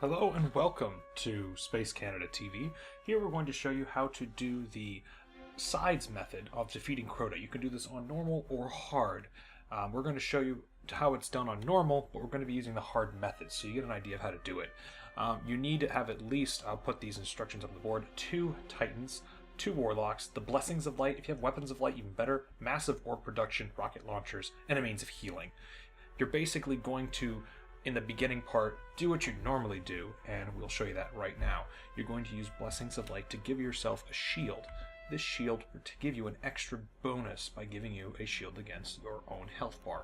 Hello and welcome to Space Canada TV. Here we're going to show you how to do the sides method of defeating Crota. You can do this on normal or hard. We're going to show you how it's done on normal, but we're going to be using the hard method so you get an idea of how to do it. You need to have at least, I'll put these instructions on the board, 2 Titans, 2 Warlocks, the Blessings of Light, if you have Weapons of Light even better, massive orb production, rocket launchers, and a means of healing. You're basically going to, in the beginning part, do what you normally do, and we'll show you that right now. You're going to use Blessings of Light to give yourself a shield. This shield to give you an extra bonus by giving you a shield against your own health bar.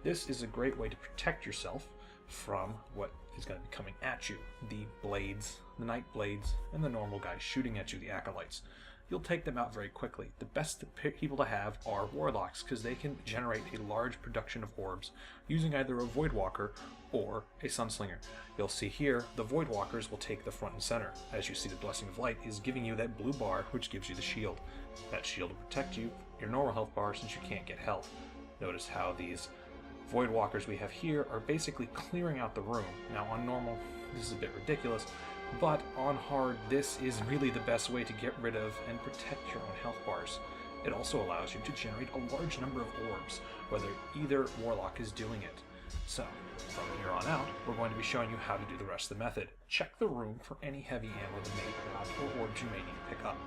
This is a great way to protect yourself from what is going to be coming at you. The blades, the night blades, and the normal guys shooting at you, the acolytes. You'll take them out very quickly. The best people to have are Warlocks, because they can generate a large production of orbs using either a Voidwalker or a Sunslinger. You'll see here, the Voidwalkers will take the front and center. As you see, the Blessing of Light is giving you that blue bar, which gives you the shield. That shield will protect you, your normal health bar, since you can't get health. Notice how these Voidwalkers we have here are basically clearing out the room. Now on normal, this is a bit ridiculous, but on hard, this is really the best way to get rid of and protect your own health bars. It also allows you to generate a large number of orbs, whether either Warlock is doing it. So, from here on out, we're going to be showing you how to do the rest of the method. Check the room for any heavy ammo that may be around or orbs you may need to pick up.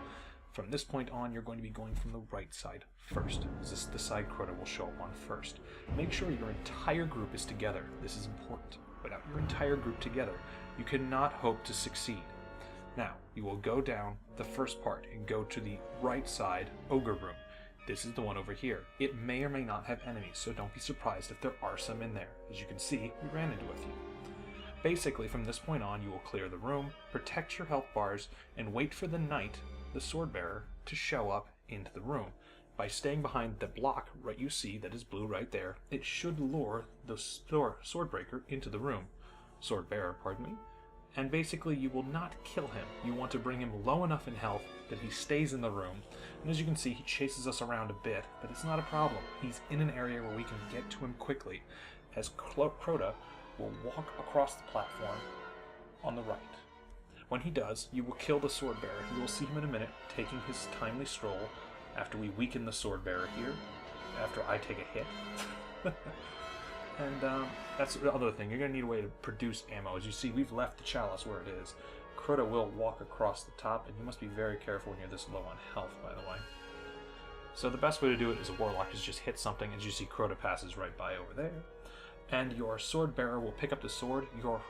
From this point on, you're going to be going from the right side first. This is the side Crota will show up on first. Make sure your entire group is together. This is important. Without your entire group together, you cannot hope to succeed. Now, you will go down the first part and go to the right side Ogre room. This is the one over here. It may or may not have enemies, so don't be surprised if there are some in there. As you can see, we ran into a few. Basically, from this point on, you will clear the room, protect your health bars, and wait for the knight, the sword bearer, to show up into the room. By staying behind the block right you see that is blue right there, it should lure the sword breaker into the room. Sword bearer, pardon me. And basically you will not kill him. You want to bring him low enough in health that he stays in the room. And as you can see, he chases us around a bit, but it's not a problem. He's in an area where we can get to him quickly, as Crota will walk across the platform on the right. When he does, you will kill the sword bearer. You will see him in a minute, taking his timely stroll after we weaken the sword bearer here, after I take a hit. And that's the other thing. You're going to need a way to produce ammo. As you see, we've left the chalice where it is. Crota will walk across the top, and you must be very careful when you're this low on health, by the way. So the best way to do it as a Warlock is just hit something. As you see, Crota passes right by over there. And your sword bearer will pick up the sword. Your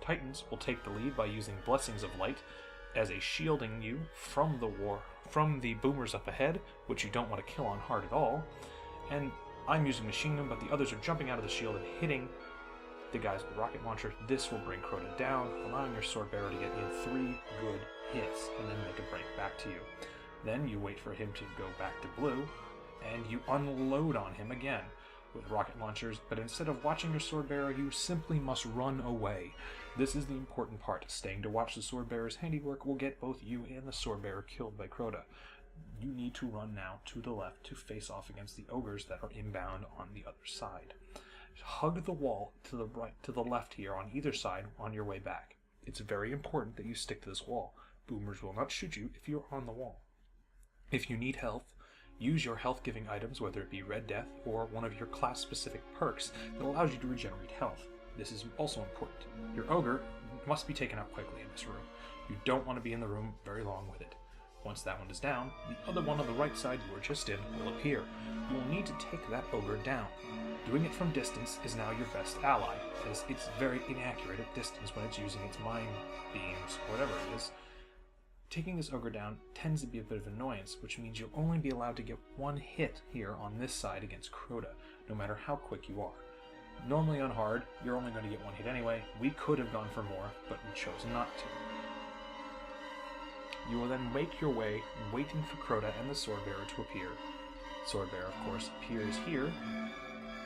Titans will take the lead by using Blessings of Light as a shielding you from the boomers up ahead, which you don't want to kill on hard at all. And I'm using machine gun, but the others are jumping out of the shield and hitting the guys with rocket launcher. This will bring Crota down, allowing your sword bearer to get in 3 good hits and then make a break back to you. Then you wait for him to go back to blue, and you unload on him again with rocket launchers, but instead of watching your sword bearer, you simply must run away. This is the important part. Staying to watch the sword bearer's handiwork will get both you and the sword bearer killed by Crota. You need to run now to the left to face off against the ogres that are inbound on the other side. Hug the wall to the right, to the left here on either side on your way back. It's very important that you stick to this wall. Boomers will not shoot you if you're on the wall. If you need health, use your health-giving items, whether it be Red Death or one of your class-specific perks that allows you to regenerate health. This is also important. Your ogre must be taken out quickly in this room. You don't want to be in the room very long with it. Once that one is down, the other one on the right side you were just in will appear. You will need to take that ogre down. Doing it from distance is now your best ally, as it's very inaccurate at distance when it's using its mind beams, or whatever it is. Taking this ogre down tends to be a bit of annoyance, which means you'll only be allowed to get 1 hit here on this side against Crota, no matter how quick you are. Normally on hard, you're only going to get 1 hit anyway. We could have gone for more, but we chose not to. You will then make your way, waiting for Crota and the sword bearer to appear. Sword bearer, of course, appears here,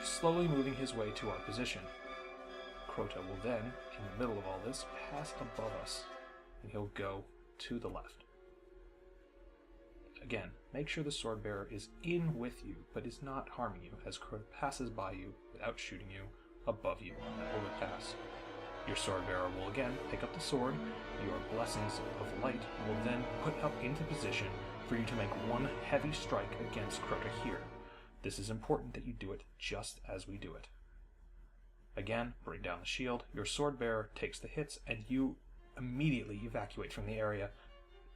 slowly moving his way to our position. Crota will then, in the middle of all this, pass above us, and he'll go to the left. Again, make sure the sword bearer is in with you, but is not harming you, as Crota passes by you without shooting you above you on that overpass. Your sword bearer will again pick up the sword. Your blessings of light will then put up into position for you to make one heavy strike against Crota here. This is important that you do it just as we do it. Again, bring down the shield. Your sword bearer takes the hits, and you immediately evacuate from the area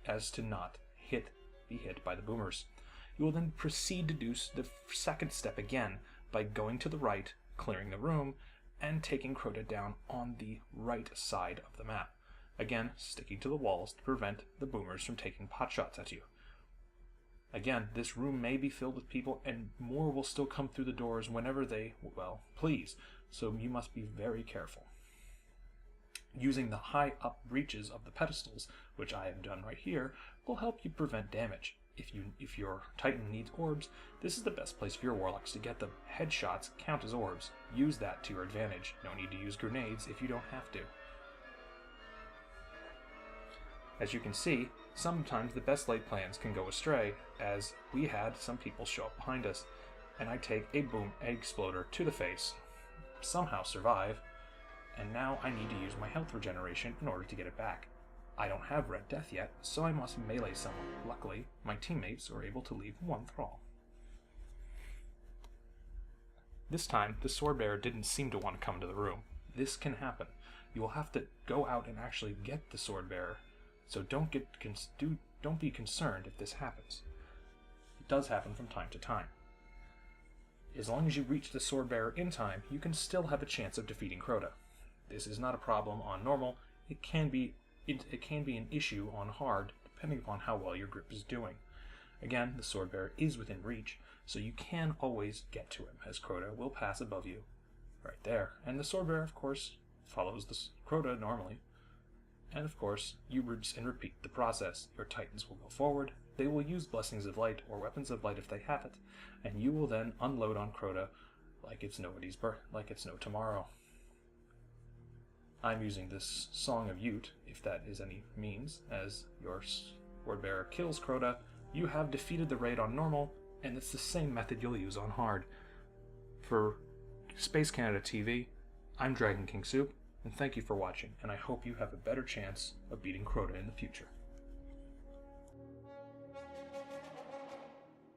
as to not be hit by the boomers. You will then proceed to do the second step again by going to the right, clearing the room, and taking Crota down on the right side of the map. Again, sticking to the walls to prevent the boomers from taking pot shots at you. Again, this room may be filled with people, and more will still come through the doors whenever they, well, please, so you must be very careful. Using the high up reaches of the pedestals, which I have done right here, will help you prevent damage. If your Titan needs orbs, this is the best place for your warlocks to get them. Headshots count as orbs. Use that to your advantage. No need to use grenades if you don't have to. As you can see, sometimes the best laid plans can go astray, as we had some people show up behind us, and I take a boom exploder to the face, somehow survive, and now I need to use my health regeneration in order to get it back. I don't have Red Death yet, so I must melee someone. Luckily, my teammates are able to leave one thrall. This time, the swordbearer didn't seem to want to come to the room. This can happen. You will have to go out and actually get the swordbearer, so don't be concerned if this happens. It does happen from time to time. As long as you reach the swordbearer in time, you can still have a chance of defeating Crota. This is not a problem on normal. It can be an issue on hard, depending upon how well your grip is doing. Again, the swordbearer is within reach, so you can always get to him, as Crota will pass above you, right there. And the swordbearer, of course, follows the Crota normally. And of course, you rinse and repeat the process. Your Titans will go forward, they will use Blessings of Light or Weapons of Light if they have it, and you will then unload on Crota like it's no tomorrow. I'm using this Song of Ute, if that is any means, as your swordbearer kills Crota. You have defeated the raid on normal, and it's the same method you'll use on hard. For Space Canada TV, I'm Dragon King Soup, and thank you for watching, and I hope you have a better chance of beating Crota in the future.